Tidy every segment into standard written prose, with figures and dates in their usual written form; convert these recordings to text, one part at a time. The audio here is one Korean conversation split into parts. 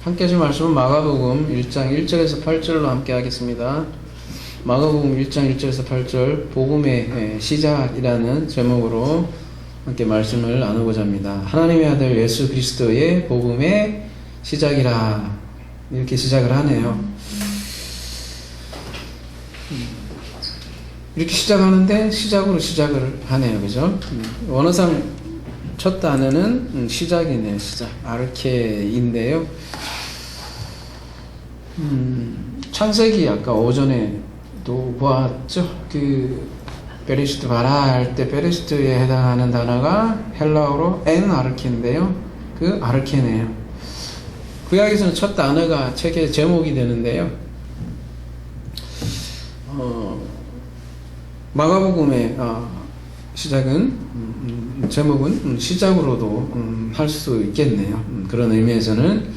함께 하실 말씀은 마가복음 1장 1절에서 8절로 함께 하겠습니다. 마가복음 1장 1절에서 8절 복음의 시작이라는 제목으로 함께 말씀을 나누고자 합니다. 하나님의 아들 예수 그리스도의 복음의 시작이라, 이렇게 시작을 하네요. 이렇게 시작하는데 시작으로 시작을 하네요. 그죠? 원어상 첫 단어는 시작이네요. 시작. 아르케인데요. 창세기 아까 오전에도 보았죠. 베레시트 바라 할 때 베레시트에 해당하는 단어가 헬라어로 엔 아르케인데요. 그 아르케네요. 구약에서는 첫 단어가 책의 제목이 되는데요. 마가복음의 시작은 제목은 시작으로도 할 수 있겠네요. 그런 의미에서는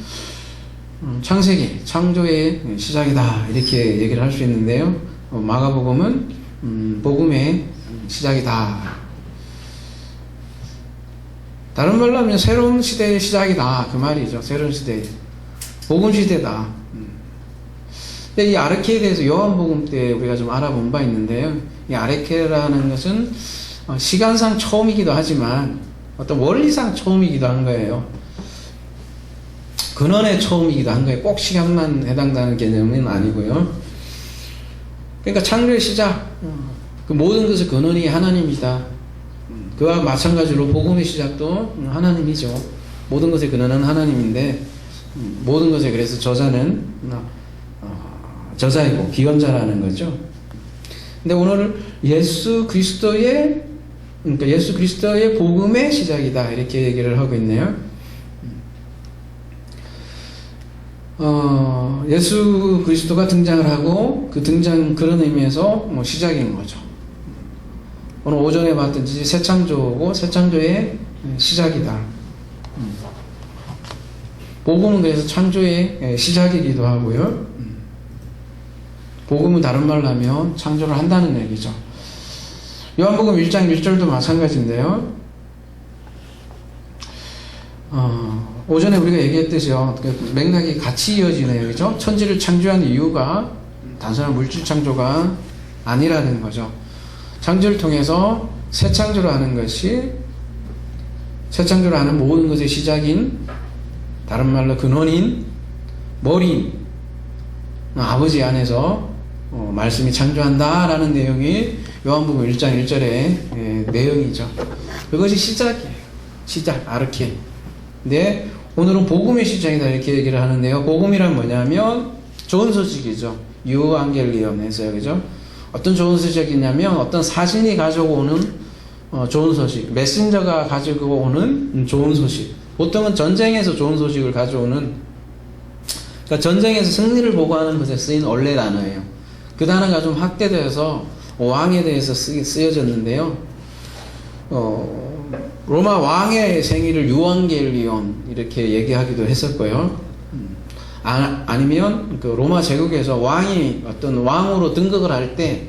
창세기, 창조의 시작이다, 이렇게 얘기를 할 수 있는데요. 마가복음은 복음의 시작이다. 다른 말로 하면 새로운 시대의 시작이다, 그 말이죠. 새로운 시대, 복음 시대다. 근데 이 아르케에 대해서 요한복음 때 우리가 좀 알아본 바 있는데요. 이 아르케라는 것은 시간상 처음이기도 하지만 어떤 원리상 처음이기도 한 거예요. 근원의 처음이기도 한 거예요. 꼭 시간만 해당되는 개념은 아니고요. 그러니까 창조의 시작, 그 모든 것의 근원이 하나님이다. 그와 마찬가지로 복음의 시작도 하나님이죠. 모든 것의 근원은 하나님인데, 모든 것의 그래서 저자는 저자이고 기원자라는 거죠. 근데 오늘 예수 그리스도의 복음의 시작이다, 이렇게 얘기를 하고 있네요. 예수 그리스도가 등장을 하고 그 등장, 그런 의미에서 시작인 거죠. 오늘 오전에 봤던 새 창조고 새 창조의 시작이다. 복음은 그래서 창조의 시작이기도 하고요. 복음은 다른 말로 하면 창조를 한다는 얘기죠. 요한복음 1장 1절도 마찬가지인데요. 오전에 우리가 얘기했듯이요, 그 맥락이 같이 이어지네요. 그죠? 천지를 창조한 이유가 단순한 물질 창조가 아니라는 거죠. 창조를 통해서 새 창조를 하는 것이, 새 창조를 하는 모든 것의 시작인, 다른 말로 근원인, 머리인 아버지 안에서 말씀이 창조한다라는 내용이 요한복음 1장 1절의 내용이죠. 그것이 시작이에요. 시작, 아르케. 근데 오늘은 복음의 시작이다, 이렇게 얘기를 하는데요. 복음이란 뭐냐면 좋은 소식이죠. 유앙겔리온에서요, 그죠? 어떤 좋은 소식이냐면 어떤 사신이 가져오는 좋은 소식, 메신저가 가지고 오는 좋은 소식. 보통은 전쟁에서 좋은 소식을 가져오는, 그러니까 전쟁에서 승리를 보고하는 것에 쓰인 원래 단어예요. 그 단어가 좀 확대되어서 왕에 대해서 쓰여졌는데요. 로마 왕의 생일을 유앙겔리온 이렇게 얘기하기도 했었고요. 아니면 그 로마 제국에서 왕이 어떤 왕으로 등극을 할 때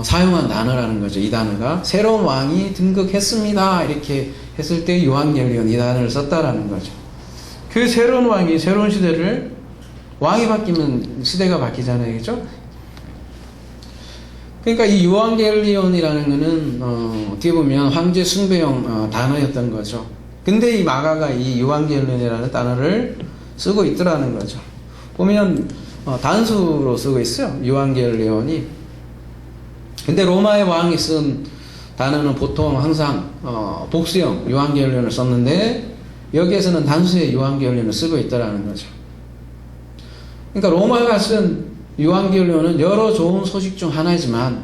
사용한 단어라는 거죠. 이 단어가 새로운 왕이 등극했습니다, 이렇게 했을 때 유앙겔리온, 이 단어를 썼다라는 거죠. 그 새로운 왕이 새로운 시대를, 왕이 바뀌면 시대가 바뀌잖아요, 그렇죠? 그러니까 이 유앙겔리온이라는 거는 어떻게 보면 황제 숭배용 단어였던 거죠. 근데 이 마가가 이 유앙겔리온이라는 단어를 쓰고 있더라는 거죠. 보면 단수로 쓰고 있어요, 유앙겔리온이. 근데 로마의 왕이 쓴 단어는 보통 항상 복수형 유앙겔리온을 썼는데 여기에서는 단수의 유앙겔리온을 쓰고 있더라는 거죠. 그러니까 로마가 쓴 유앙겔리온은 여러 좋은 소식 중 하나이지만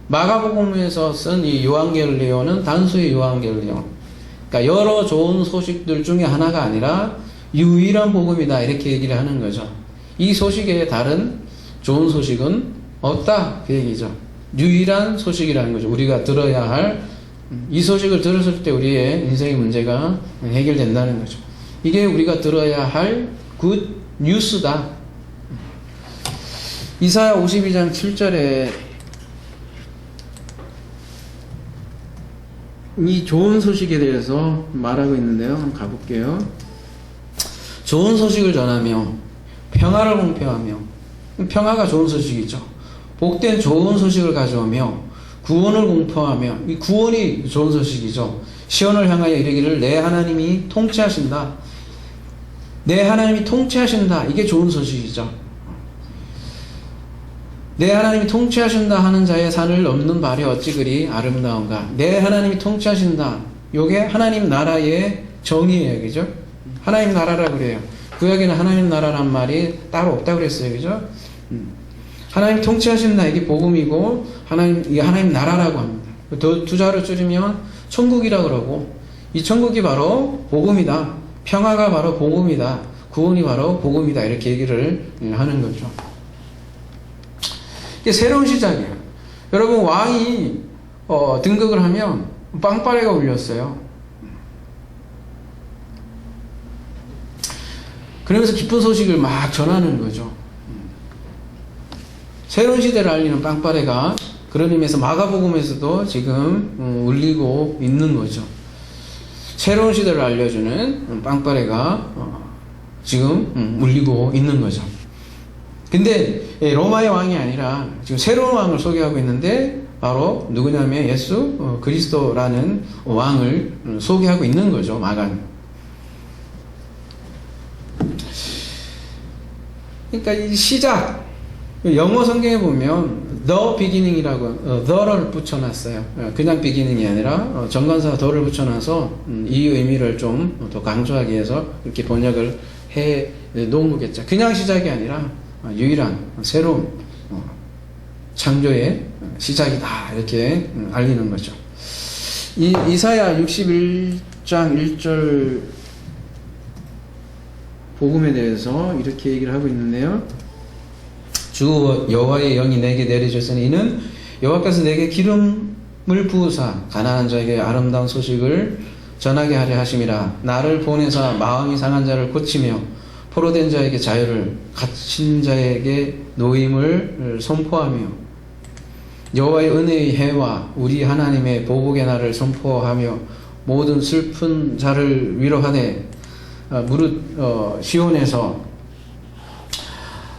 마가복음에서 쓴 이 유앙겔리온은 단수의 유앙겔리온, 그러니까 여러 좋은 소식들 중에 하나가 아니라 유일한 복음이다, 이렇게 얘기를 하는 거죠. 이 소식에 다른 좋은 소식은 없다, 그 얘기죠. 유일한 소식이라는 거죠. 우리가 들어야 할, 이 소식을 들었을 때 우리의 인생의 문제가 해결된다는 거죠. 이게 우리가 들어야 할 굿 뉴스다. 이사야 52장 7절에 이 좋은 소식에 대해서 말하고 있는데요. 한번 가볼게요. 좋은 소식을 전하며 평화를 공표하며, 평화가 좋은 소식이죠. 복된 좋은 소식을 가져오며 구원을 공포하며, 이 구원이 좋은 소식이죠. 시온을 향하여 이르기를 내 하나님이 통치하신다. 내 하나님이 통치하신다. 이게 좋은 소식이죠. 내 하나님이 통치하신다 하는 자의 산을 넘는 발이 어찌 그리 아름다운가. 내 하나님이 통치하신다. 요게 하나님 나라의 정의예요. 그죠? 하나님 나라라 그래요. 구약에는 하나님 나라란 말이 따로 없다고 그랬어요. 그죠? 하나님 통치하신다. 이게 복음이고, 이게 하나님 나라라고 합니다. 두 자로 줄이면 천국이라 그러고, 이 천국이 바로 복음이다. 평화가 바로 복음이다. 구원이 바로 복음이다. 이렇게 얘기를 하는 거죠. 이게 새로운 시작이에요. 여러분, 왕이 등극을 하면 빵빠레가 울렸어요. 그러면서 기쁜 소식을 막 전하는 거죠. 새로운 시대를 알리는 빵빠레가 그런 의미에서 마가복음에서도 지금 울리고 있는 거죠. 새로운 시대를 알려주는 빵빠레가 지금 울리고 있는 거죠. 근데 로마의 왕이 아니라 지금 새로운 왕을 소개하고 있는데 바로 누구냐면 예수 그리스도라는 왕을 소개하고 있는 거죠. 마가는. 그러니까 이 시작, 영어 성경에 보면 the beginning이라고 the를 붙여놨어요. 그냥 beginning이 아니라 정관사 the를 붙여놔서 이 의미를 좀 더 강조하기 위해서 이렇게 번역을 해 놓은 거겠죠. 그냥 시작이 아니라 유일한 새로운 창조의 시작이다. 이렇게 알리는 거죠. 이사야 61장 1절 복음에 대해서 이렇게 얘기를 하고 있는데요. 주 여호와의 영이 내게 내려졌으니 이는 여호와께서 내게 기름을 부으사 가난한 자에게 아름다운 소식을 전하게 하려 하심이라. 나를 보내사 마음이 상한 자를 고치며 포로된 자에게 자유를, 갇힌 자에게 노임을 선포하며 여호와의 은혜의 해와 우리 하나님의 보복의 날을 선포하며 모든 슬픈 자를 위로하되 무릇 시온에서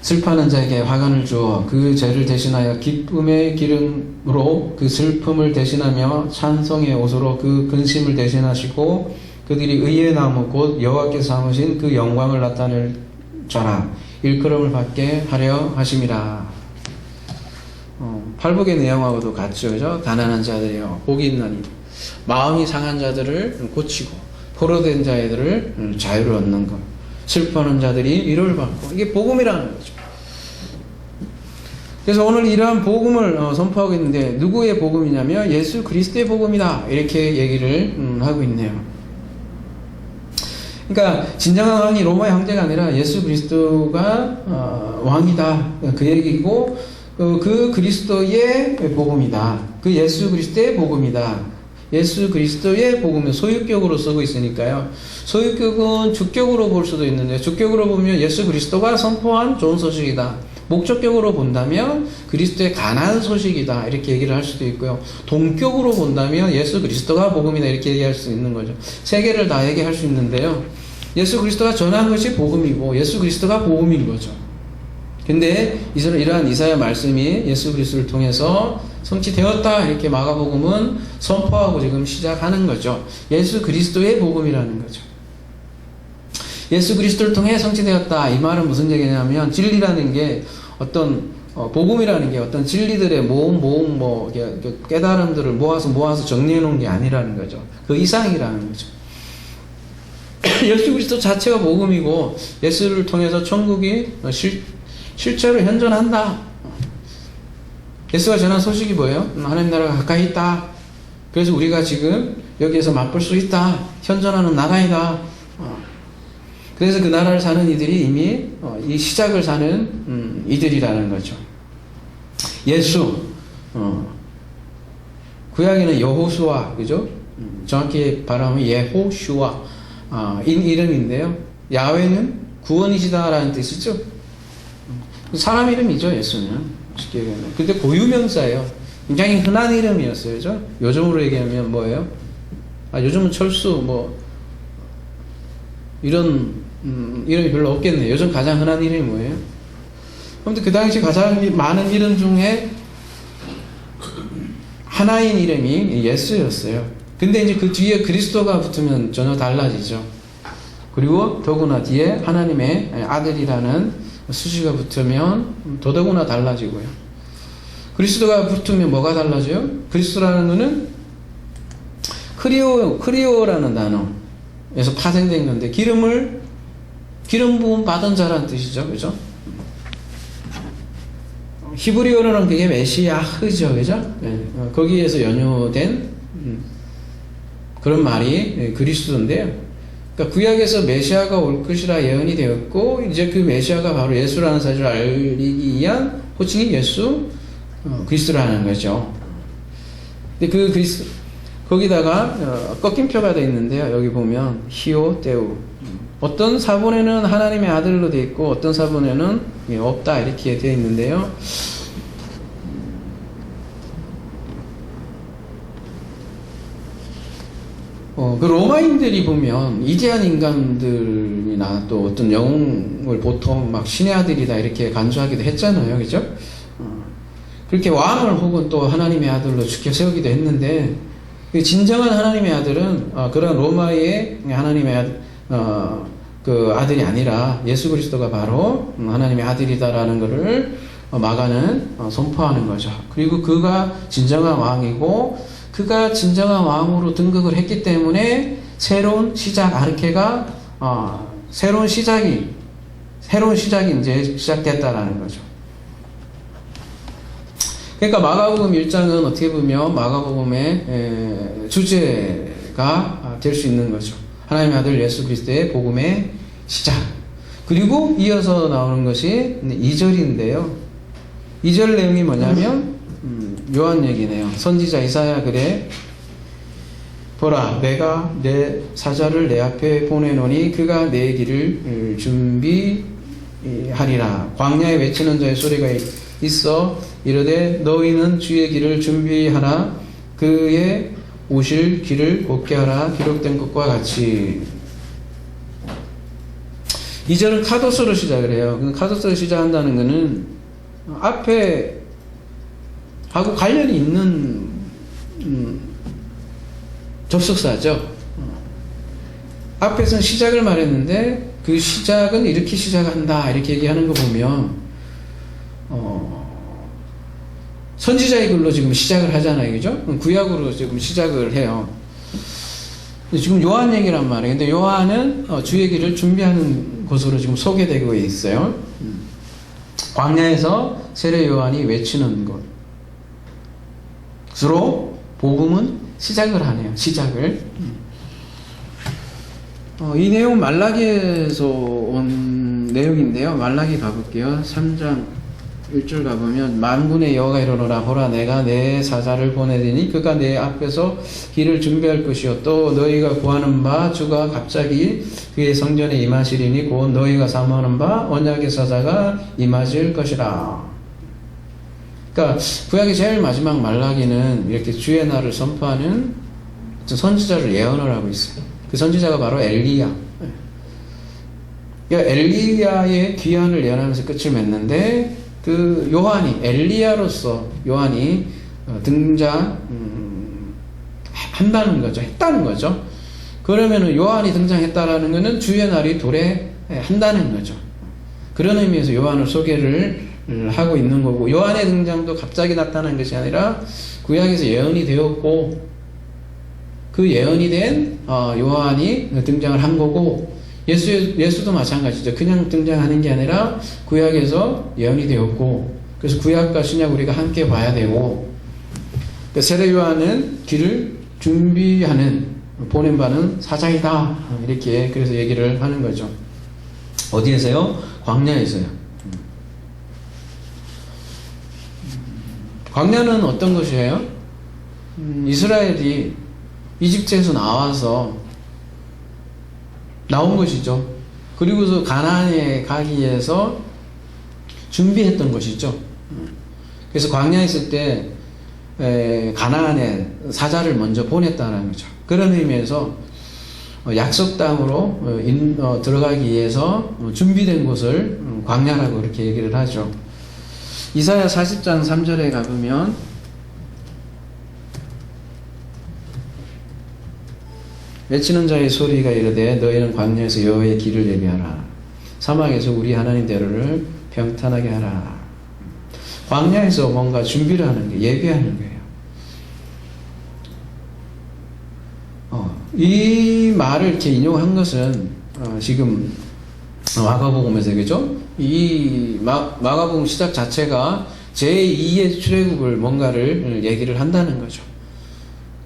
슬퍼하는 자에게 화관을 주어 그 죄를 대신하여 기쁨의 기름으로 그 슬픔을 대신하며 찬송의 옷으로 그 근심을 대신하시고 그들이 의의 나무 곧 여호와께서 삼으신 그 영광을 나타낼 자라 일컬음을 받게 하려 하심이라. 팔복의 내용하고도 같죠. 그죠? 가난한 자들이여 복이 있나니 마음이 상한 자들을 고치고 포로된 자들을 자유를 얻는 것, 슬퍼하는 자들이 위로를 받고, 이게 복음이라는 거죠. 그래서 오늘 이러한 복음을 선포하고 있는데 누구의 복음이냐면 예수 그리스도의 복음이다. 이렇게 얘기를 하고 있네요. 그러니까 진정한 왕이 로마의 황제가 아니라 예수 그리스도가 왕이다. 그 얘기고 그 그리스도의 복음이다. 그 예수 그리스도의 복음이다. 예수 그리스도의 복음은 소유격으로 쓰고 있으니까요. 소유격은 주격으로 볼 수도 있는데 주격으로 보면 예수 그리스도가 선포한 좋은 소식이다. 목적격으로 본다면 그리스도의 가난한 소식이다. 이렇게 얘기를 할 수도 있고요. 동격으로 본다면 예수 그리스도가 복음이다. 이렇게 얘기할 수 있는 거죠. 세 개를 다 얘기할 수 있는데요. 예수 그리스도가 전한 것이 복음이고 예수 그리스도가 복음인 거죠. 근데 이러한 이사야 말씀이 예수 그리스도를 통해서 성취되었다. 이렇게 마가복음은 선포하고 지금 시작하는 거죠. 예수 그리스도의 복음이라는 거죠. 예수 그리스도를 통해 성취되었다. 이 말은 무슨 얘기냐면 진리라는 게 어떤 복음이라는 게 어떤 진리들의 모음 깨달음들을 모아서 정리해 놓은 게 아니라는 거죠. 그 이상이라는 거죠. 예수 그리스도 자체가 복음이고 예수를 통해서 천국이 실제로 현존한다. 예수가 전한 소식이 뭐예요? 하나님 나라가 가까이 있다. 그래서 우리가 지금 여기에서 맛볼 수 있다. 현존하는 나라이다. 그래서 그 나라를 사는 이들이 이미 이 시작을 사는 이들이라는 거죠. 예수, 구약에는 여호수아, 그죠? 정확히 발음은 예호슈아 인 이름인데요. 야훼는 구원이시다라는 뜻이죠. 사람 이름이죠, 예수는. 쉽게 얘기하면. 근데 고유명사예요. 굉장히 흔한 이름이었어요, 그죠? 요즘으로 얘기하면 뭐예요? 요즘은 철수, 이런 이름이 별로 없겠네요. 요즘 가장 흔한 이름이 뭐예요? 아무튼 그 당시 가장 많은 이름 중에 하나인 이름이 예수였어요. 근데 이제 그 뒤에 그리스도가 붙으면 전혀 달라지죠. 그리고 더구나 뒤에 하나님의 아들이라는 수식어가 붙으면 더더구나 달라지고요. 그리스도가 붙으면 뭐가 달라져요? 그리스도라는 거는 크리오라는 단어에서 파생된 건데 기름 부음 받은 자라는 뜻이죠. 그죠? 히브리어로는 그게 메시아흐죠. 그죠? 네. 거기에서 연유된 그런 말이 그리스도인데요. 그러니까 구약에서 메시아가 올 것이라 예언이 되었고, 이제 그 메시아가 바로 예수라는 사실을 알리기 위한 호칭이 예수 그리스도라는 거죠. 근데 그 그리스도, 거기다가 꺾인 표가 되어 있는데요. 여기 보면 히오 데우, 어떤 사본에는 하나님의 아들로 되어 있고 어떤 사본에는 없다 이렇게 되어 있는데요. 그 로마인들이 보면 이대한 인간들이나 또 어떤 영웅을 보통 막 신의 아들이다 이렇게 간주하기도 했잖아요. 그죠? 그렇게 왕을 혹은 또 하나님의 아들로 주켜 세우기도 했는데, 진정한 하나님의 아들은 그런 로마의 하나님의 아들, 그 아들이 아니라 예수 그리스도가 바로 하나님의 아들이다라는 것을 마가는 선포하는 거죠. 그리고 그가 진정한 왕이고, 그가 진정한 왕으로 등극을 했기 때문에 새로운 시작, 아르케가 새로운 시작이 이제 시작됐다라는 거죠. 그러니까 마가복음 1장은 어떻게 보면 마가복음의 주제가 될 수 있는 거죠. 하나님의 아들 예수 그리스도의 복음의 시작. 그리고 이어서 나오는 것이 2절인데요. 2절 내용이 뭐냐면 요한 얘기네요. 선지자 이사야 그래, 보라 내가 내 사자를 내 앞에 보내노니 그가 내 길을 준비하리라. 광야에 외치는 자의 소리가 있어 이르되 너희는 주의 길을 준비하라. 그의 오실 길을 곱게 하라. 기록된 것과 같이. 2절은 카도스로 시작을 해요. 카도스로 시작한다는 것은 앞에 하고 관련이 있는 접속사죠. 앞에서는 시작을 말했는데 그 시작은 이렇게 시작한다 이렇게 얘기하는 거 보면 선지자의 글로 지금 시작을 하잖아요. 그죠? 구약으로 지금 시작을 해요. 지금 요한 얘기란 말이에요. 근데 요한은 주의 길을 준비하는 곳으로 지금 소개되고 있어요. 광야에서 세례 요한이 외치는 곳으로 복음은 시작을 하네요. 시작을. 이 내용은 말라기에서 온 내용인데요. 말라기 가볼게요. 3장 1절 가보면 만군의 여호와가 이르노라. 보라 내가 내 사자를 보내리니 그가 내 앞에서 길을 준비할 것이요 또 너희가 구하는 바 주가 갑자기 그의 성전에 임하시리니 곧 너희가 사모하는 바 언약의 사자가 임하실 것이라. 그러니까 구약의 제일 마지막 말라기는 이렇게 주의 날을 선포하는 선지자를 예언을 하고 있어요. 그 선지자가 바로 엘리야. 그러니까 엘리야의 귀환을 예언하면서 끝을 맺는데, 그 요한이 엘리야로서 요한이 등장 한다는 거죠. 했다는 거죠. 그러면은 요한이 등장했다라는 것은 주의 날이 도래한다는 거죠. 그런 의미에서 요한을 소개를 하고 있는 거고, 요한의 등장도 갑자기 나타난 것이 아니라 구약에서 예언이 되었고 그 예언이 된 요한이 등장을 한 거고, 예수도 마찬가지죠. 그냥 등장하는 게 아니라 구약에서 예언이 되었고, 그래서 구약과 신약 우리가 함께 봐야 되고, 세례 요한은 길을 준비하는 보낸 바는 사자이다 이렇게 그래서 얘기를 하는 거죠. 어디에서요? 광야에서요. 광야는 어떤 것이에요? 이스라엘이 이집트에서 나온 것이죠. 그리고서 가나안에 가기 위해서 준비했던 것이죠. 그래서 광야에 있을 때 가나안에 사자를 먼저 보냈다는 거죠. 그런 의미에서 약속 땅으로 들어가기 위해서 준비된 곳을 광야라고 그렇게 얘기를 하죠. 이사야 40장 3절에 가보면 외치는 자의 소리가 이르되 너희는 광야에서 여호와의 길을 예비하라. 사막에서 우리 하나님 대로를 평탄하게 하라. 광야에서 뭔가 준비를 하는 게 예비하는 거예요. 이 말을 이렇게 인용한 것은 지금 마가복음에서 그죠? 이 마가복음 시작 자체가 제2의 출애굽을 뭔가를 얘기를 한다는 거죠.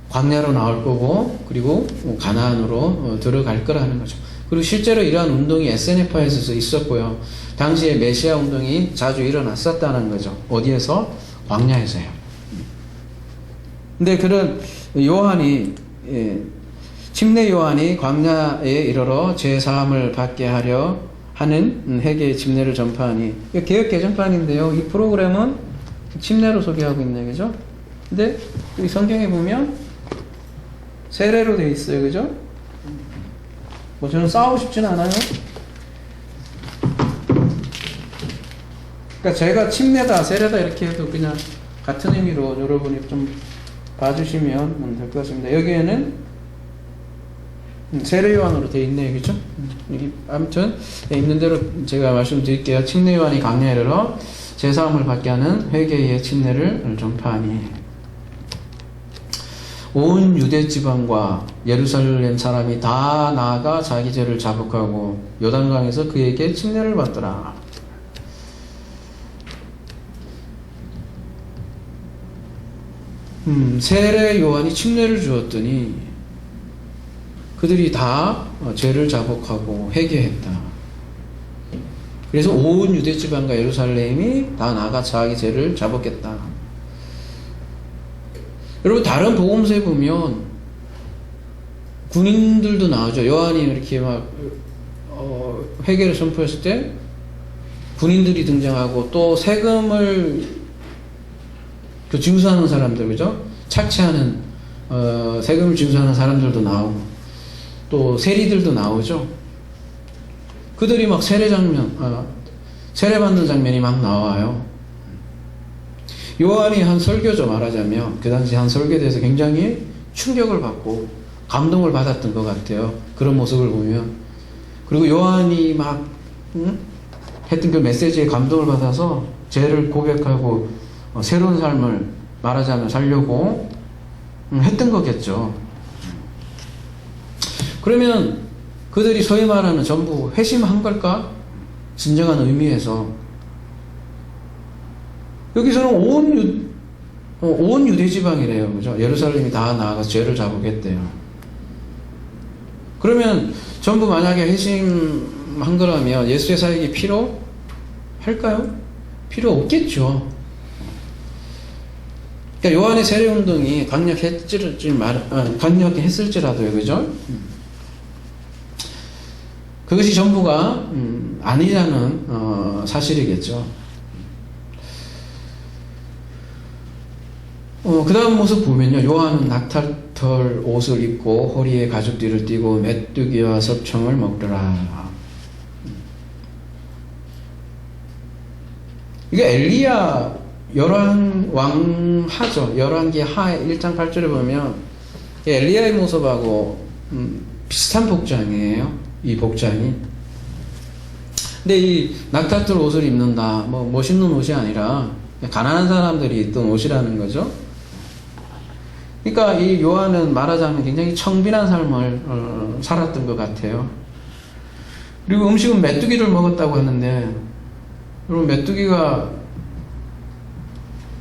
광야로 나올 거고 그리고 가나안으로 들어갈 거라는 거죠. 그리고 실제로 이러한 운동이 SNF에서 있었고요. 당시에 메시아 운동이 자주 일어났었다는 거죠. 어디에서? 광야에서요. 근데 그런 요한이 침례 요한이 광야에 이르러 죄사함을 받게 하려 하는 회개의 침례를 전파하니 개혁 개정판인데요. 이 프로그램은 침례로 소개하고 있는 거죠. 근데 이 성경에 보면 세례로 되어 있어요. 그죠? 뭐 저는 싸우고 싶지는 않아요. 그러니까 제가 침례다 세례다 이렇게 해도 그냥 같은 의미로 여러분이 좀 봐주시면 될 것 같습니다. 여기에는 세례 요한으로 되어 있네요. 그죠? 아무튼 있는 대로 제가 말씀드릴게요. 침례 요한이 광야에 이르러 제사함을 받게 하는 회개의 침례를 전파하니 온 유대 지방과 예루살렘 사람이 다 나아가 자기 죄를 자복하고 요단강에서 그에게 침례를 받더라. 세례 요한이 침례를 주었더니 그들이 다 죄를 자복하고 회개했다. 그래서 온 유대 지방과 예루살렘이 다 나아가 자기 죄를 자복했다. 여러분 다른 복음서에 보면 군인들도 나오죠. 요한이 이렇게 막 회개를 선포했을 때 군인들이 등장하고 또 세금을 징수하는 사람들, 그죠? 착취하는 세금을 징수하는 사람들도 나오고 또 세리들도 나오죠. 그들이 막 세례 받는 장면이 막 나와요. 요한이 한 설교죠. 말하자면 그 당시 한 설교에 대해서 굉장히 충격을 받고 감동을 받았던 것 같아요. 그런 모습을 보면. 그리고 요한이 막 했던 그 메시지에 감동을 받아서 죄를 고백하고 새로운 삶을 말하자면 살려고 했던 거겠죠. 그러면 그들이 소위 말하는 전부 회심한 걸까? 진정한 의미에서 여기서는 온 유대 지방이래요. 그죠? 예루살렘이 다 나아가서 죄를 자복했대요. 그러면 전부 만약에 회심한 거라면 예수의 사역이 필요할까요? 필요 없겠죠. 그러니까 요한의 세례 운동이 강력했을지라도요. 그죠? 그것이 전부가 아니라는 사실이겠죠. 그 다음 모습 보면요. 요한은 낙타털 옷을 입고 허리에 가죽띠를 띠고 메뚜기와 석청을 먹더라. 이게 엘리야 열왕하죠. 열왕기 하 1장 8절에 보면 엘리야의 모습하고 비슷한 복장이에요. 이 복장이. 근데 이 낙타털 옷을 입는다. 뭐 멋있는 옷이 아니라 가난한 사람들이 입던 옷이라는 거죠. 그러니까 이 요한은 말하자면 굉장히 청빈한 삶을 살았던 것 같아요. 그리고 음식은 메뚜기를 먹었다고 하는데 여러분 메뚜기가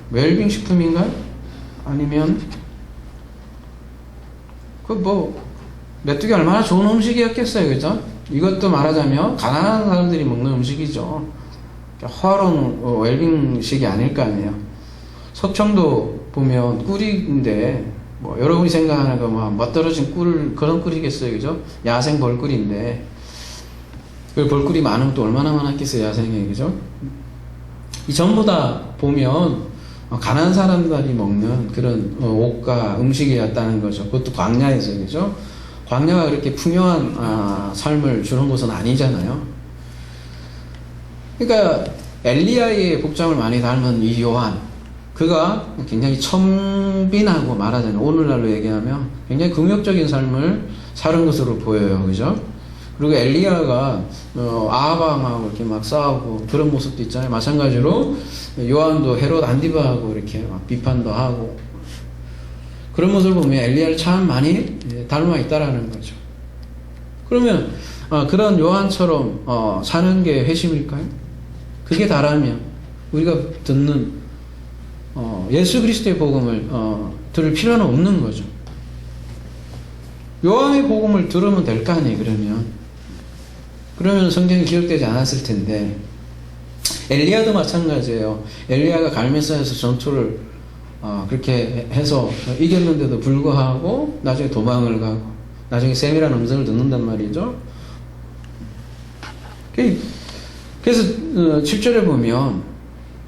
웰빙 식품인가요? 아니면 메뚜기 얼마나 좋은 음식이었겠어요. 그죠? 이것도 말하자면 가난한 사람들이 먹는 음식이죠. 화로운 웰빙식이 아닐 거 아니에요. 석청도 보면 꿀인데 뭐 여러분이 생각하는 거 뭐 멋들어진 꿀 그런 꿀이겠어요. 그죠? 야생 벌꿀인데 그 벌꿀이 많으면 또 얼마나 많았겠어요. 야생에. 그죠? 이 전부 다 보면 가난한 사람들이 먹는 그런 옷과 음식이었다는 거죠. 그것도 광야에서. 그죠? 광야가 그렇게 풍요한 삶을 주는 곳은 아니잖아요. 그러니까 엘리야의 복장을 많이 닮은 이 요한, 그가 굉장히 천빈하고 말하자면 오늘날로 얘기하면 굉장히 긍욕적인 삶을 사는 것으로 보여요. 그죠? 그리고 엘리야가 아합왕하고 이렇게 막 싸우고 그런 모습도 있잖아요. 마찬가지로 요한도 헤롯 안디바하고 이렇게 막 비판도 하고 그런 모습을 보면 엘리야를 참 많이 닮아 있다라는 거죠. 그러면 그런 요한처럼 사는 게 회심일까요? 그게 다라면 우리가 듣는 예수 그리스도의 복음을 들을 필요는 없는 거죠. 요한의 복음을 들으면 될 거 아니에요. 그러면 성경이 기록되지 않았을 텐데, 엘리야도 마찬가지예요. 엘리야가 갈멜산에서 전투를 그렇게 해서 이겼는데도 불구하고 나중에 도망을 가고 나중에 셈이라는 음성을 듣는단 말이죠. 그래서 7절에 보면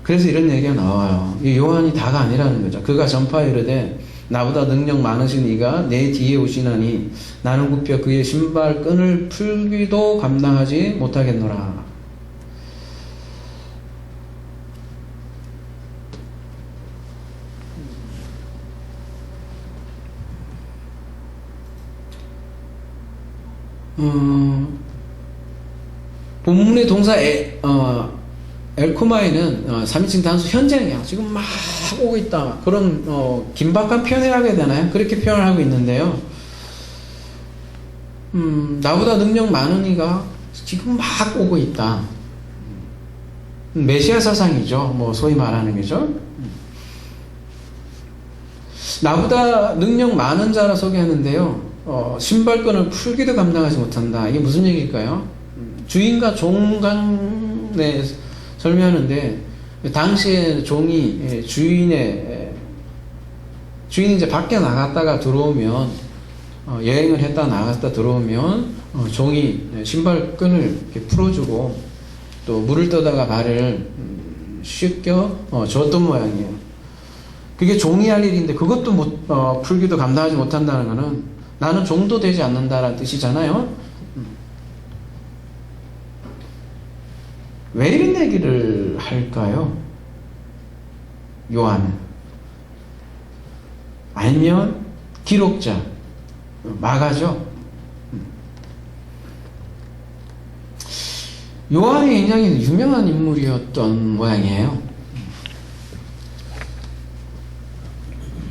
그래서 이런 얘기가 나와요. 이 요한이 다가 아니라는 거죠. 그가 전파에 이르되 나보다 능력 많으신 이가 내 뒤에 오시나니 나는 굽혀 그의 신발 끈을 풀기도 감당하지 못하겠노라. 본문의 동사 엘코마이는 3인칭 단수 현재형이야. 지금 막 오고 있다. 그런 긴박한 표현을 하게 되나요? 그렇게 표현을 하고 있는데요. 나보다 능력 많은 이가 지금 막 오고 있다. 메시아 사상이죠. 뭐 소위 말하는 거죠. 나보다 능력 많은 자라 소개하는데요. 신발끈을 풀기도 감당하지 못한다. 이게 무슨 얘기일까요? 주인과 종 간에 설명하는데, 당시에 종이 주인이 이제 밖에 나갔다가 들어오면, 여행을 했다 나갔다 들어오면, 종이 신발끈을 이렇게 풀어주고, 또 물을 떠다가 발을 씻겨 줬던 모양이에요. 그게 종이 할 일인데, 그것도 풀기도 감당하지 못한다는 거는, 나는 종도 되지 않는다라는 뜻이잖아요. 왜 이런 얘기를 할까요? 요한은. 아니면 기록자 마가죠. 요한이 굉장히 유명한 인물이었던 모양이에요.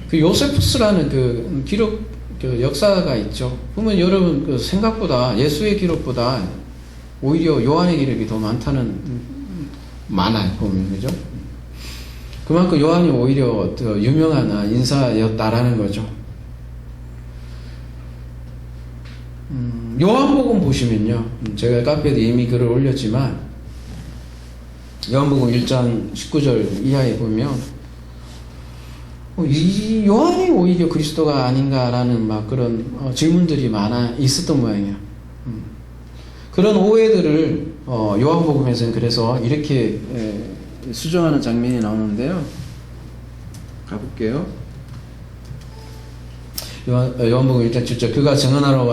그 요세푸스라는 그 기록 그 역사가 있죠. 보면 여러분 그 생각보다 예수의 기록보다 오히려 요한의 기록이 더 많아요. 보면 그죠? 그만큼 요한이 오히려 더 유명한 인사였다라는 거죠. 요한복음 보시면요, 제가 카페에도 이미 글을 올렸지만 요한복음 1장 19절 이하에 보면 이 요한이 오히려 그리스도가 아닌가라는 막 그런 질문들이 많아 있었던 모양이에요. 그런 오해들을 요한복음에서는 그래서 이렇게 수정하는 장면이 나오는데요. 가볼게요. 요한복음 1장 7절 그가 증언하러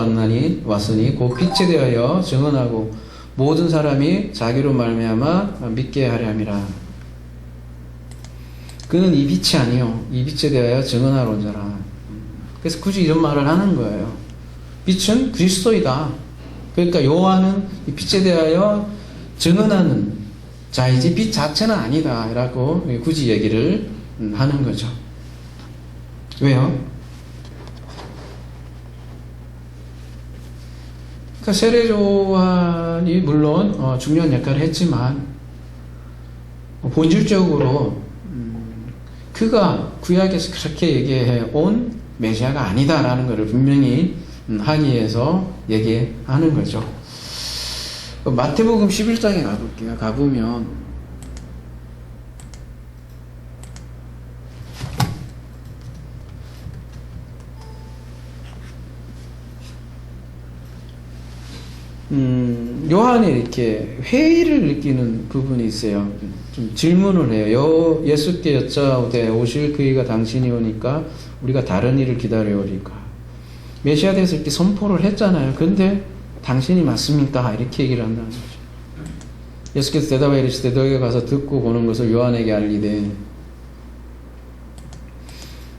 왔으니 곧 빛에 대하여 증언하고 모든 사람이 자기로 말미암아 믿게 하려 함이라. 그는 이 빛이 아니요 이 빛에 대하여 증언하러 온 자라. 그래서 굳이 이런 말을 하는 거예요. 빛은 그리스도이다. 그러니까 요한은 이 빛에 대하여 증언하는 자이지 빛 자체는 아니다 라고 굳이 얘기를 하는 거죠. 왜요? 그러니까 세례 요한이 물론 중요한 역할을 했지만 본질적으로 그가 구약에서 그렇게 얘기해 온 메시아가 아니다라는 것을 분명히 하기 위해서 얘기하는 거죠. 마태복음 11장에 가볼게요. 가보면 요한이 이렇게 회의를 느끼는 부분이 있어요. 좀 질문을 해요. 예수께 여짜오되 오실 그이가 당신이 오니까 우리가 다른 일을 기다려오리까. 메시아 돼서 이렇게 선포를 했잖아요. 근데 당신이 맞습니까? 이렇게 얘기를 한다는 거죠. 예수께서 대답하여 이르시되 너희가 가서 듣고 보는 것을 요한에게 알리되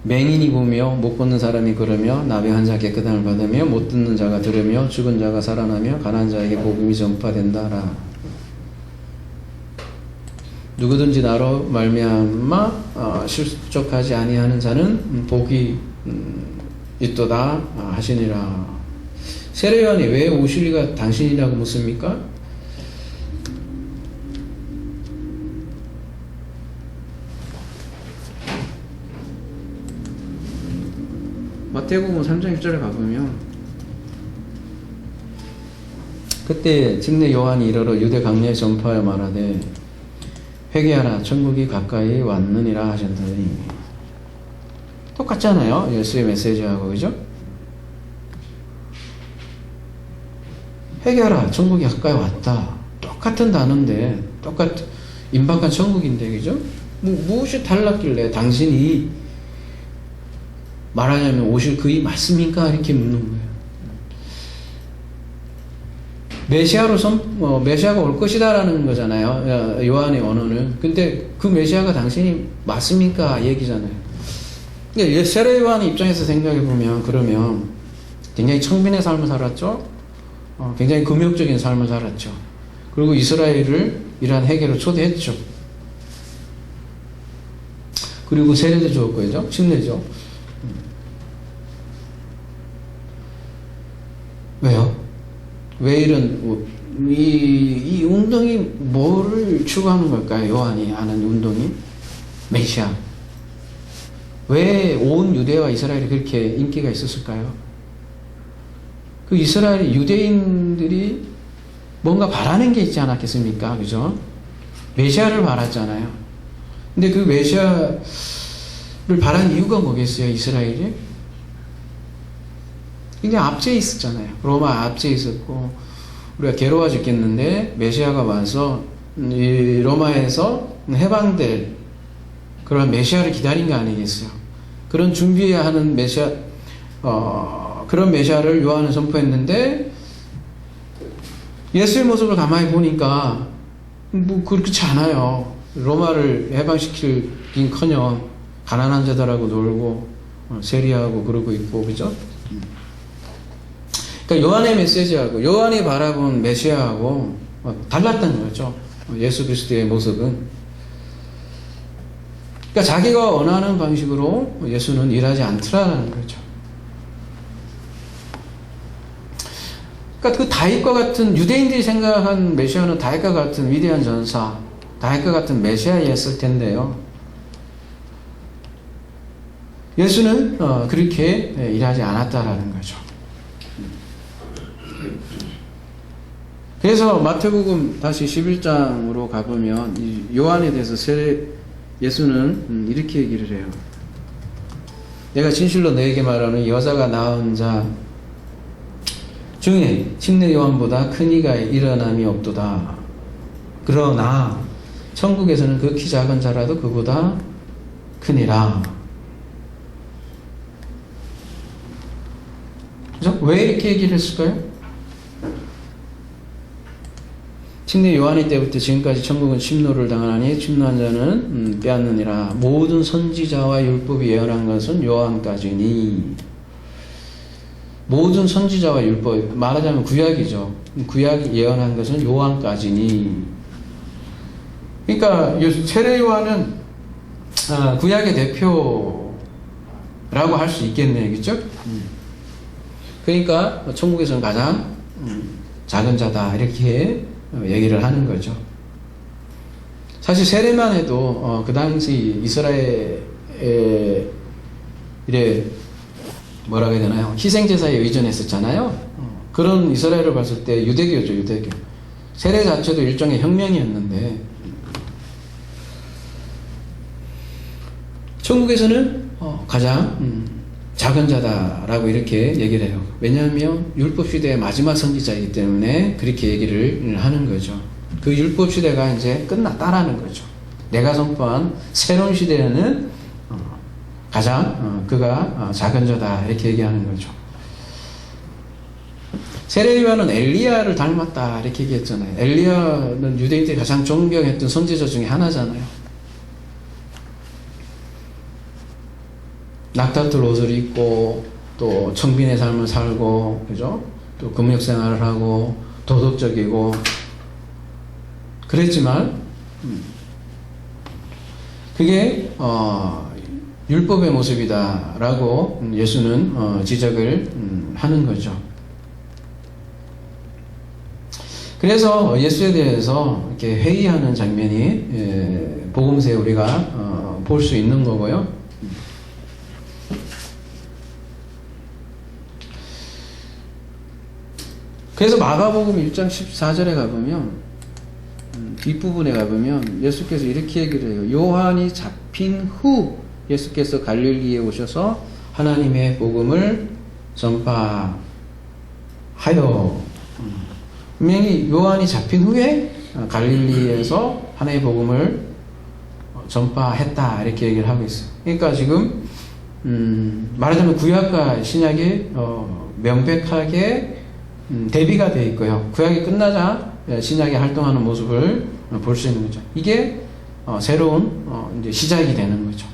맹인이 보며 못 보는 사람이 걸으며 나병 환자 깨끗함을 받으며 못 듣는 자가 들으며 죽은 자가 살아나며 가난한 자에게 복음이 전파된다라. 누구든지 나로 말미암아 실족하지 아니하는 자는 복이 있도다 하시니라. 세례 요한이 왜 오실 리가 당신이라고 묻습니까? 마태복음 3장 1절에 가보면 그때 직내 요한이 이르러 유대 강야에 전파하여 말하되 회개하라 천국이 가까이 왔느니라 하셨더니 똑같잖아요. 예수의 메시지하고 그죠? 회개하라 천국이 가까이 왔다. 똑같은 단어인데 임박한 천국인데 그죠? 무엇이 달랐길래 당신이 말하자면 오실 그이 맞습니까? 이렇게 묻는 거예요. 메시아가 올 것이다라는 거잖아요. 요한의 언어는. 근데 그 메시아가 당신이 맞습니까? 얘기잖아요. 그러니까 세례 요한의 입장에서 생각해 보면 그러면 굉장히 청빈의 삶을 살았죠. 굉장히 금욕적인 삶을 살았죠. 그리고 이스라엘을 이러한 회개로 초대했죠. 그리고 세례도 주었고요. 침례죠. 왜요? 왜 이 운동이 뭐를 추구하는 걸까요? 요한이 하는 운동이? 메시아. 왜 온 유대와 이스라엘이 그렇게 인기가 있었을까요? 그 이스라엘 유대인들이 뭔가 바라는 게 있지 않았겠습니까? 그죠? 메시아를 바랐잖아요. 근데 그 메시아를 바란 이유가 뭐겠어요? 이스라엘이? 굉장히 앞에 있었잖아요. 로마 앞에 있었고 우리가 괴로워 죽겠는데 메시아가 와서 이 로마에서 해방될 그런 메시아를 기다린 거 아니겠어요? 그런 준비해야 하는 메시아, 그런 메시아를 요한은 선포했는데 예수의 모습을 가만히 보니까 뭐 그렇지 않아요. 로마를 해방시키긴커녕 가난한 자들하고 놀고 세리하고 그러고 있고 그죠? 그러니까 요한의 메시지하고 요한이 바라본 메시아하고 달랐던 거죠. 예수 그리스도의 모습은. 그러니까 자기가 원하는 방식으로 예수는 일하지 않더라는 거죠. 그러니까 그 다윗과 같은 유대인들이 생각한 메시아는 다윗과 같은 위대한 전사, 다윗과 같은 메시아였을 텐데요. 예수는 그렇게 일하지 않았다라는 거죠. 그래서 마태복음 다시 11장으로 가보면 이 요한에 대해서 예수는 이렇게 얘기를 해요. 내가 진실로 너에게 말하는 여자가 낳은 자 중에 침례 요한보다 큰 이가 일어남이 없도다. 그러나 천국에서는 극히 작은 자라도 그보다 크니라. 그죠? 왜 이렇게 얘기를 했을까요? 침례 요한의 때부터 지금까지 천국은 침노를 당하니 침노한 자는 빼앗느니라. 모든 선지자와 율법이 예언한 것은 요한까지니. 모든 선지자와 율법, 말하자면 구약이죠. 구약이 예언한 것은 요한까지니. 그러니까 세례 요한은 구약의 대표라고 할 수 있겠네요. 그렇죠? 그러니까 천국에서는 가장 작은 자다 이렇게 얘기를 하는 거죠. 사실 세례만 해도 그 당시 이스라엘에 이래 뭐라고 해야 되나요? 희생제사에 의존했었잖아요. 그런 이스라엘을 봤을 때 유대교죠, 유대교. 세례 자체도 일종의 혁명이었는데 천국에서는 가장 작은 자다라고 이렇게 얘기를 해요. 왜냐하면 율법시대의 마지막 선지자이기 때문에 그렇게 얘기를 하는 거죠. 그 율법시대가 이제 끝났다라는 거죠. 내가 선포한 새로운 시대에는 가장 그가 작은 자다 이렇게 얘기하는 거죠. 세례 요한은 엘리야를 닮았다 이렇게 얘기했잖아요. 엘리야는 유대인들이 가장 존경했던 선지자 중에 하나잖아요. 낙타털 옷을 입고 또 청빈의 삶을 살고, 그죠? 또 금욕 생활을 하고 도덕적이고 그랬지만 그게 율법의 모습이다라고 예수는 지적을 하는 거죠. 그래서 예수에 대해서 이렇게 회의하는 장면이 복음서에 우리가 볼 수 있는 거고요. 그래서 마가복음 1장 14절에 가보면 뒷부분에 가보면 예수께서 이렇게 얘기를 해요. 요한이 잡힌 후 예수께서 갈릴리에 오셔서 하나님의 복음을 전파하여, 분명히 요한이 잡힌 후에 갈릴리에서 하나님의 복음을 전파했다 이렇게 얘기를 하고 있어요. 그러니까 지금 말하자면 구약과 신약이 명백하게 대비가 되어 있고요. 구약이 끝나자 신약이 활동하는 모습을 볼 수 있는 거죠. 이게 새로운 이제 시작이 되는 거죠.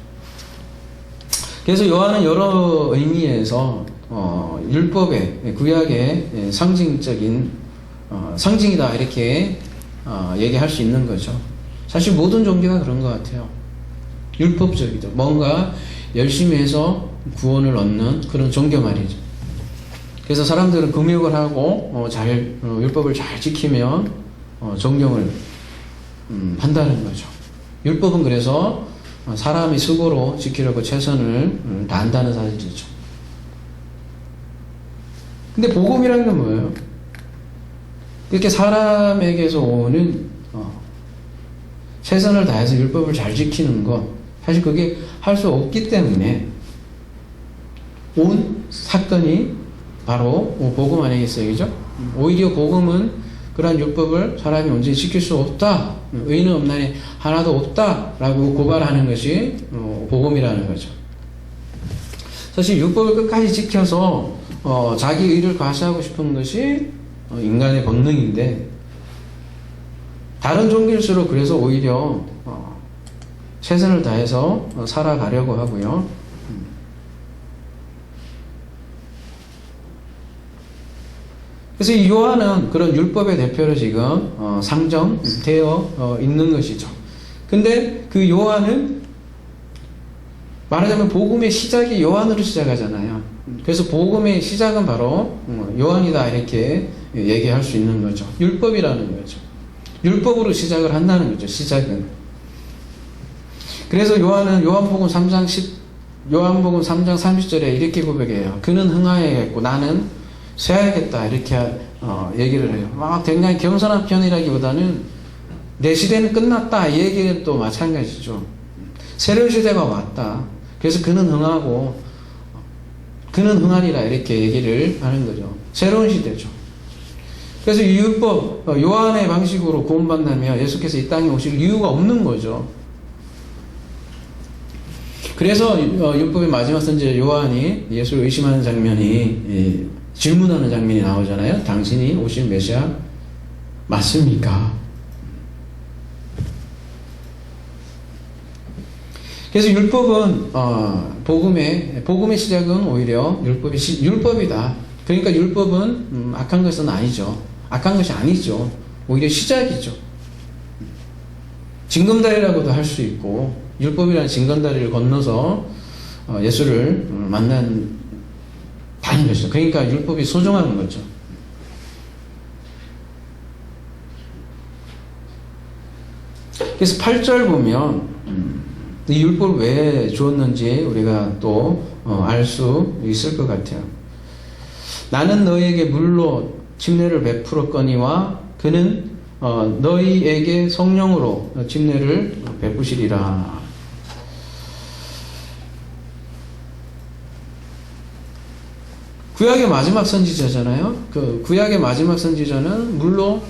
그래서 요한은 여러 의미에서 율법의 구약의 상징적인 상징이다 이렇게 얘기할 수 있는 거죠. 사실 모든 종교가 그런 것 같아요. 율법적이죠. 뭔가 열심히 해서 구원을 얻는 그런 종교 말이죠. 그래서 사람들은 금욕을 하고 율법을 잘 지키면 존경을 한다는 거죠. 율법은 그래서 사람이 스스로 지키려고 최선을 다한다는 사실이죠. 근데 복음이라는 건 뭐예요? 이렇게 사람에게서 오는 최선을 다해서 율법을 잘 지키는 것, 사실 그게 할 수 없기 때문에 온 사건이 바로 복음 아니겠어요? 그죠? 오히려 복음은 그러한 율법을 사람이 언제 지킬 수 없다, 의는 없나니 하나도 없다 라고 고발하는 것이 복음이라는 거죠. 사실 율법을 끝까지 지켜서 자기 의를 과시하고 싶은 것이 인간의 본능인데, 다른 종교일수록 그래서 오히려 최선을 다해서 살아가려고 하고요. 그래서 이 요한은 그런 율법의 대표로 지금 상정되어 있는 것이죠. 근데 그 요한은 말하자면 복음의 시작이 요한으로 시작하잖아요. 그래서 복음의 시작은 바로 요한이다 이렇게 얘기할 수 있는 거죠. 율법이라는 거죠. 율법으로 시작을 한다는 거죠. 시작은. 그래서 요한은 요한복음 3장 30절에 이렇게 고백해요. 그는 흥하여야겠고 나는 쇠야겠다 이렇게 얘기를 해요. 막 굉장히 겸손한 편이라기보다는 내 시대는 끝났다 이 얘기는 또 마찬가지죠. 새로운 시대가 왔다. 그래서 그는 흥하고 그는 흥하리라 이렇게 얘기를 하는 거죠. 새로운 시대죠. 그래서 이 율법 요한의 방식으로 구원받다면 예수께서 이 땅에 오실 이유가 없는 거죠. 그래서 율법의 마지막 선지자 요한이 예수를 의심하는 장면이 질문하는 장면이 나오잖아요. 당신이 오실 메시아 맞습니까? 그래서 율법은 복음의 시작은 오히려 율법이다. 그러니까 율법은 악한 것은 아니죠. 악한 것이 아니죠. 오히려 시작이죠. 징검다리라고도 할 수 있고, 율법이라는 징검다리를 건너서 예수를 만난 다른 것이죠. 그러니까 율법이 소중한 거죠. 그래서 8절 보면 이 율법을 왜 주었는지 우리가 또 알 수 있을 것 같아요. 나는 너희에게 물로 침례를 베풀었거니와 그는 너희에게 성령으로 침례를 베푸시리라. 구약의 마지막 선지자잖아요. 그 구약의 마지막 선지자는 물로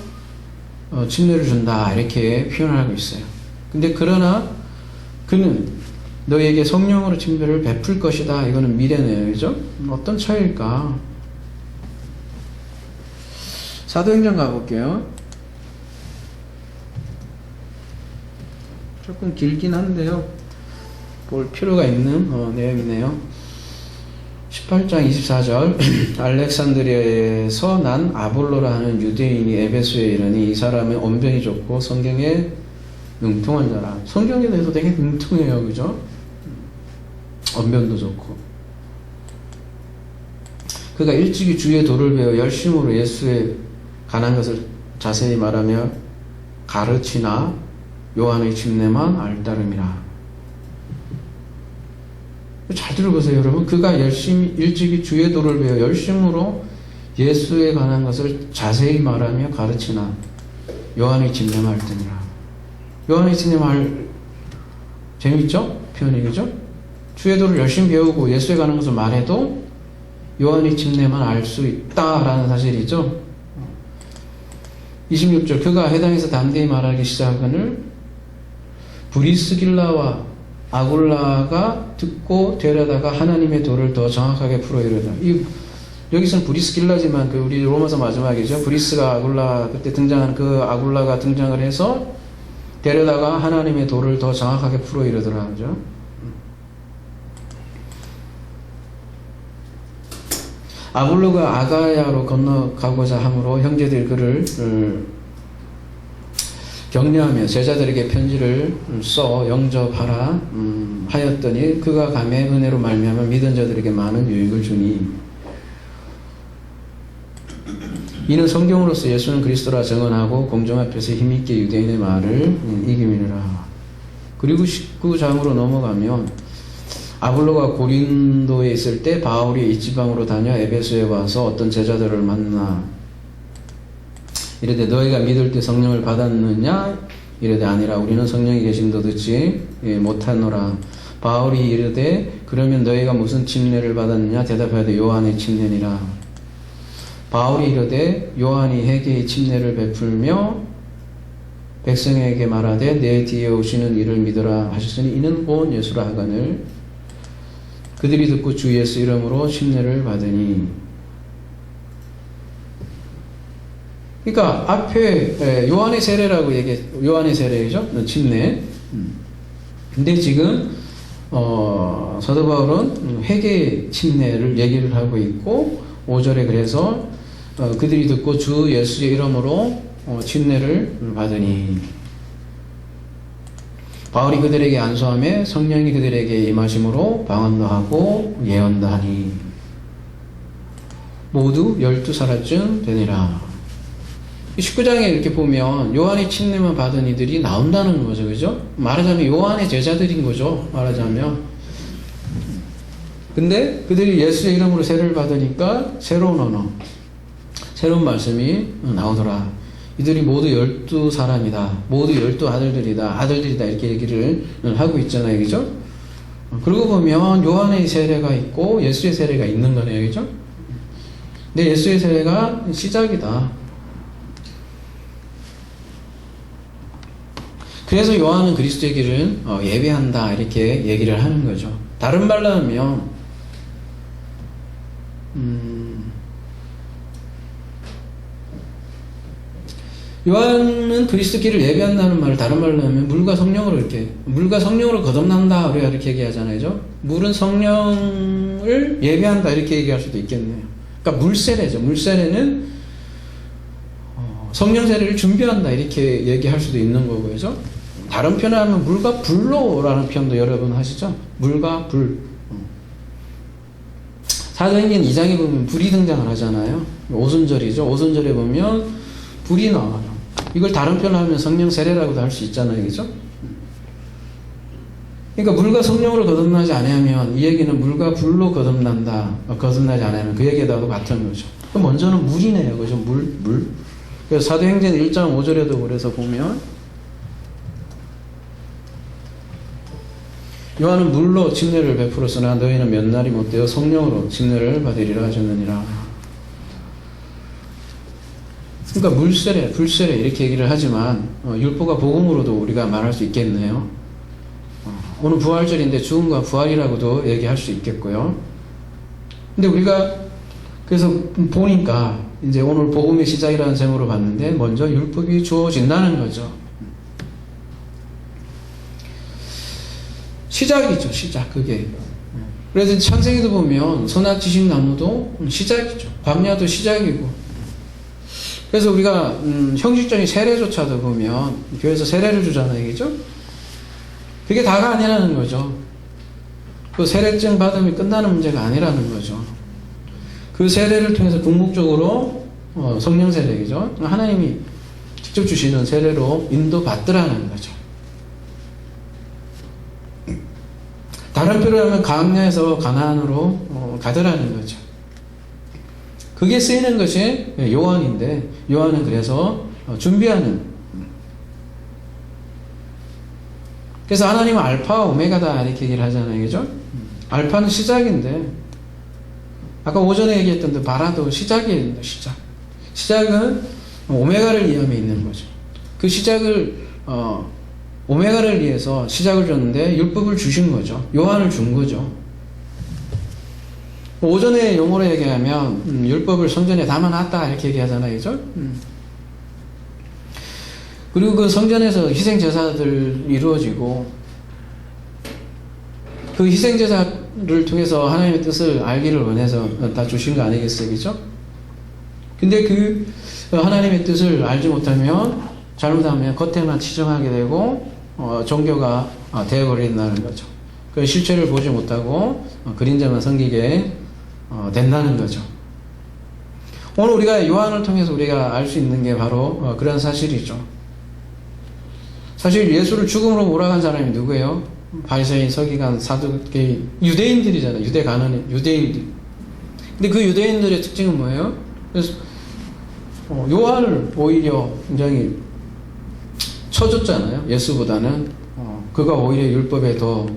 침례를 준다 이렇게 표현을 하고 있어요. 근데 그러나 그는 너희에게 성령으로 침례를 베풀 것이다. 이거는 미래네요. 그죠? 어떤 차이일까? 사도행전 가볼게요. 조금 길긴 한데요. 볼 필요가 있는 내용이네요. 18장 24절 알렉산드리아에서 난 아볼로라 하는 유대인이 에베소에 이르니 이 사람은 언변이 좋고 성경에 능통한 자라. 성경에 대해서 되게 능통해요. 그죠? 언변도 좋고. 그가 일찍이 주의 도를 배워 열심으로 예수에 관한 것을 자세히 말하며 가르치나 요한의 침례만 알따름이라. 잘 들어보세요, 여러분. 그가 일찍이 주의 도를 배워 열심으로 예수에 관한 것을 자세히 말하며 가르치나 요한의 침례만 알따름이라. 요한의 침례만 재밌죠? 표현이 그죠? 주의 도를 열심히 배우고 예수에 관한 것을 말해도 요한의 침례만 알 수 있다라는 사실이죠. 26절 그가 회당에서 담대히 말하기 시작하거늘 브리스길라와 아굴라가 듣고 되려다가 하나님의 도를 더 정확하게 풀어 이르다. 여기서는 브리스길라지만 우리 로마서 마지막이죠. 브리스가 아굴라 그때 등장한 그 아굴라가 등장을 해서 데려다가 하나님의 도를 더 정확하게 풀어 이르더라. 그죠? 아볼로가 아가야로 건너가고자 함으로 형제들이 그를 격려하며 제자들에게 편지를 써 영접하라 하였더니 그가 감에 은혜로 말미암아 믿은 자들에게 많은 유익을 주니 이는 성경으로서 예수는 그리스도라 증언하고 공정 앞에서 힘있게 유대인의 말을 이김이니라. 그리고 19장으로 넘어가면 아볼로가 고린도에 있을 때 바울이 이 지방으로 다녀 에베소에 와서 어떤 제자들을 만나 이르되 너희가 믿을 때 성령을 받았느냐? 이르되 아니라 우리는 성령이 계심도 듣지 못하노라. 바울이 이르되 그러면 너희가 무슨 침례를 받았느냐? 대답하되 요한의 침례니라. 바울이 이르되 요한이 회개의 침례를 베풀며 백성에게 말하되 내 뒤에 오시는 이를 믿으라 하셨으니 이는 본 예수라 하거늘 그들이 듣고 주 예수 이름으로 침례를 받으니. 그러니까 앞에 요한의 세례라고 요한의 세례죠. 침례. 근데 지금 사도 바울은 회개의 침례를 얘기를 하고 있고 5절에 그래서 그들이 듣고 주 예수의 이름으로 침례를 받으니 바울이 그들에게 안수하며 성령이 그들에게 임하심으로 방언도 하고 예언도 하니 모두 12사람쯤 되니라. 19장에 이렇게 보면 요한의 침례만 받은 이들이 나온다는 거죠. 그죠? 말하자면 요한의 제자들인 거죠. 말하자면. 근데 그들이 예수의 이름으로 세례를 받으니까 새로운 언어, 새로운 말씀이 나오더라. 이들이 모두 12사람이다. 모두 12아들들이다. 아들들이다. 이렇게 얘기를 하고 있잖아요. 그죠? 그러고 보면 요한의 세례가 있고 예수의 세례가 있는 거네요. 그죠? 근데 예수의 세례가 시작이다. 그래서 요한은 그리스도의 길을 예배한다. 이렇게 얘기를 하는 거죠. 다른 말로 하면 요한은 그리스도 길을 예배한다는 말을 다른 말로 하면 물과 성령으로 거듭난다 우리가 이렇게 얘기하잖아요. 물은 성령을 예배한다 이렇게 얘기할 수도 있겠네요. 그러니까 물세례죠. 물세례는 성령 세례를 준비한다 이렇게 얘기할 수도 있는 거고요. 그죠? 다른 표현을 하면 물과 불로라는 표현도 여러분 하시죠? 물과 불. 사도행전 2장에 보면 불이 등장을 하잖아요. 오순절이죠. 오순절에 보면 불이 나와요. 이걸 다른 표현을 하면 성령 세례라고도 할 수 있잖아요. 그죠? 그러니까 물과 성령으로 거듭나지 않으면 이 얘기는 물과 불로 거듭나지 않으면 그 얘기하고 같은 거죠. 그럼 먼저는 물이네요. 그죠? 물. 그래서 사도행전 1장 5절에도 그래서 보면 요한은 물로 침례를 베풀었으나 너희는 몇 날이 못되어 성령으로 침례를 받으리라 하셨느니라. 그러니까 물세례, 불세례 이렇게 얘기를 하지만 율법과 복음으로도 우리가 말할 수 있겠네요. 오늘 부활절인데 죽음과 부활이라고도 얘기할 수 있겠고요. 근데 우리가 그래서 보니까 이제 오늘 복음의 시작이라는 제목으로 봤는데 먼저 율법이 주어진다는 거죠. 시작이죠, 시작. 그게. 그래서 창세기도 보면 선악 지식 나무도 시작이죠. 광야도 시작이고. 그래서 우리가 형식적인 세례조차도 보면 교회에서 세례를 주잖아요, 그죠? 그게 다가 아니라는 거죠. 그 세례증 받으면 끝나는 문제가 아니라는 거죠. 그 세례를 통해서 궁극적으로 성령 세례죠. 하나님이 직접 주시는 세례로 인도받더라는 거죠. 다른 표로 하면 광야에서 가나안으로 가더라는 거죠. 그게 쓰이는 것이 요한인데 요한은 그래서 준비하는. 그래서 하나님은 알파와 오메가다 이렇게 얘기를 하잖아요, 그죠? 알파는 시작인데 아까 오전에 얘기했던 그 바라도 시작이에요, 시작. 시작은 오메가를 위함에 있는 거죠. 그 시작을 오메가를 위해서 시작을 줬는데 율법을 주신 거죠. 요한을 준 거죠. 오전에 용어로 얘기하면 율법을 성전에 담아놨다 이렇게 얘기하잖아요, 그죠? 그리고 그 성전에서 희생 제사들 이루어지고 그 희생 제사를 통해서 하나님의 뜻을 알기를 원해서 다 주신 거 아니겠어요, 그죠? 근데 그 하나님의 뜻을 알지 못하면 잘못하면 겉에만 치정하게 되고 종교가 되어버린다는 거죠. 그 실체를 보지 못하고 그림자만 섬기게 된다는 거죠. 오늘 우리가 요한을 통해서 우리가 알 수 있는 게 바로 그런 사실이죠. 사실 예수를 죽음으로 몰아간 사람이 누구예요? 바리새인, 서기관, 사두개인, 유대인들이잖아요. 유대 가난의 유대인들. 근데 그 유대인들의 특징은 뭐예요? 그래서 요한을 오히려 굉장히 쳐줬잖아요. 예수보다는 그가 오히려 율법에 더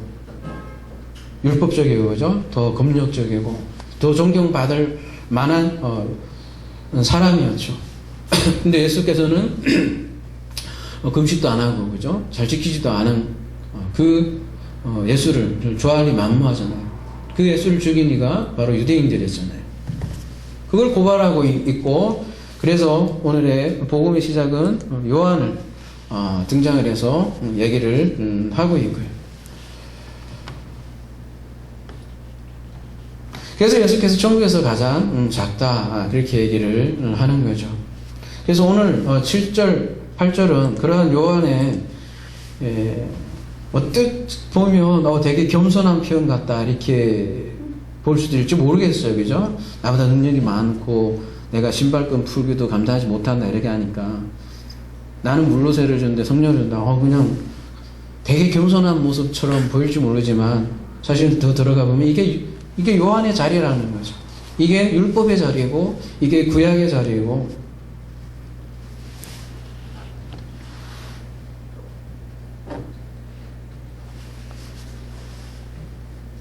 율법적이고, 그죠? 더 검역적이고 더 존경받을 만한 사람이었죠. 근데 예수께서는 금식도 안 하고, 그죠? 잘 지키지도 않은 예수를 좋아하니 만무하잖아요. 그 예수를 죽인 이가 바로 유대인들이었잖아요. 그걸 고발하고 있고, 그래서 오늘의 복음의 시작은 요한을 등장을 해서 얘기를 하고 있고요. 그래서 예수께서 천국에서 가장 작다 그렇게 얘기를 하는 거죠. 그래서 오늘 7절 8절은 그러한 요한의 어떻게 보면 되게 겸손한 표현 같다 이렇게 볼 수도 있을지 모르겠어요, 그죠? 나보다 능력이 많고 내가 신발끈 풀기도 감당하지 못한다 이렇게 하니까 나는 물로세를 주는데 성령을 준다. 그냥 되게 겸손한 모습처럼 보일지 모르지만 사실 더 들어가 보면 이게 요한의 자리라는 거죠. 이게 율법의 자리고 이게 구약의 자리고.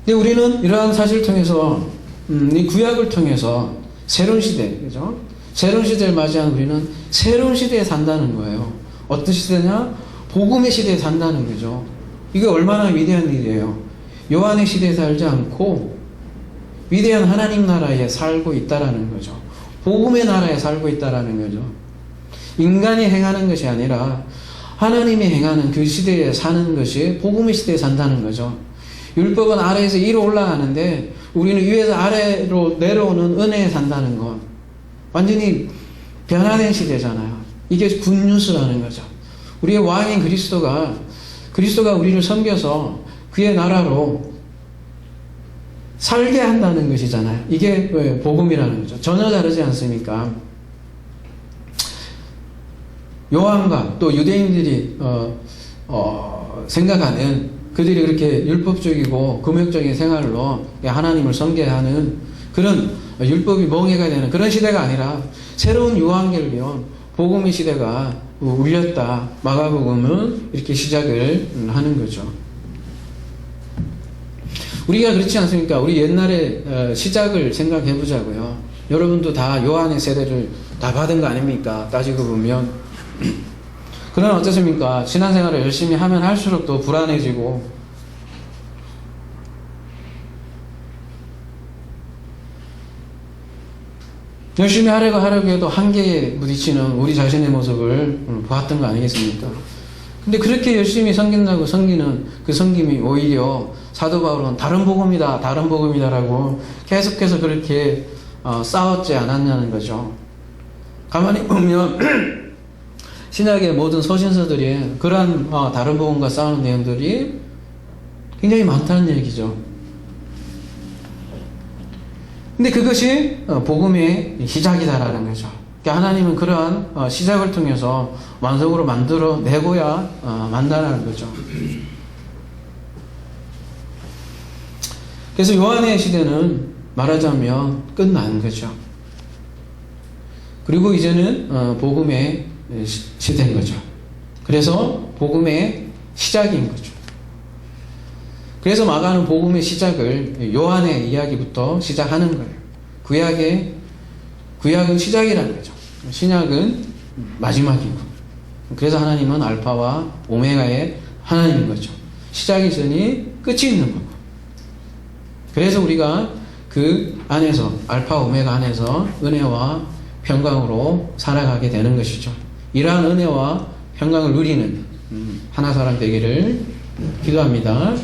근데 우리는 이러한 사실을 통해서 이 구약을 통해서 새로운 시대, 그죠? 새로운 시대를 맞이한 우리는 새로운 시대에 산다는 거예요. 어떤 시대냐? 복음의 시대에 산다는 거죠. 이게 얼마나 위대한 일이에요. 요한의 시대에 살지 않고 위대한 하나님 나라에 살고 있다라는 거죠. 복음의 나라에 살고 있다라는 거죠. 인간이 행하는 것이 아니라 하나님이 행하는 그 시대에 사는 것이 복음의 시대에 산다는 거죠. 율법은 아래에서 위로 올라가는데 우리는 위에서 아래로 내려오는 은혜에 산다는 것. 완전히 변화된 시대잖아요. 이게 굿뉴스라는 거죠. 우리의 왕인 그리스도가 우리를 섬겨서 그의 나라로 살게 한다는 것이잖아요. 이게 복음이라는 거죠. 전혀 다르지 않습니까? 요한과 또 유대인들이 생각하는 그들이 그렇게 율법적이고 금욕적인 생활로 하나님을 섬겨하는 그런 율법이 멍해가 되는 그런 시대가 아니라 새로운 유한결변 복음의 시대가 울렸다. 마가복음은 이렇게 시작을 하는 거죠. 우리가 그렇지 않습니까? 우리 옛날의 시작을 생각해 보자고요. 여러분도 다 요한의 세례를 다 받은 거 아닙니까? 따지고 보면. 그러나 어떻습니까? 신앙생활을 열심히 하면 할수록 더 불안해지고 열심히 하려고 해도 한계에 부딪히는 우리 자신의 모습을 보았던 거 아니겠습니까? 근데 그렇게 열심히 섬긴다고 섬기는 그 섬김이 오히려 사도 바울은 다른 복음이다라고 계속해서 그렇게 싸웠지 않았냐는 거죠. 가만히 보면 신약의 모든 서신서들이 그러한 다른 복음과 싸우는 내용들이 굉장히 많다는 얘기죠. 근데 그것이 복음의 시작이다라는 거죠. 그러니까 하나님은 그러한 시작을 통해서 완성으로 만들어내고야 만다라는 거죠. 그래서 요한의 시대는 말하자면 끝난 거죠. 그리고 이제는 복음의 시대인 거죠. 그래서 복음의 시작인 거죠. 그래서 마가는 복음의 시작을 요한의 이야기부터 시작하는 거예요. 구약은 시작이라는 거죠. 신약은 마지막이고. 그래서 하나님은 알파와 오메가의 하나님인 거죠. 시작이 있으니 끝이 있는 거고. 그래서 우리가 그 안에서, 알파 오메가 안에서 은혜와 평강으로 살아가게 되는 것이죠. 이러한 은혜와 평강을 누리는 하나 사람 되기를 기도합니다.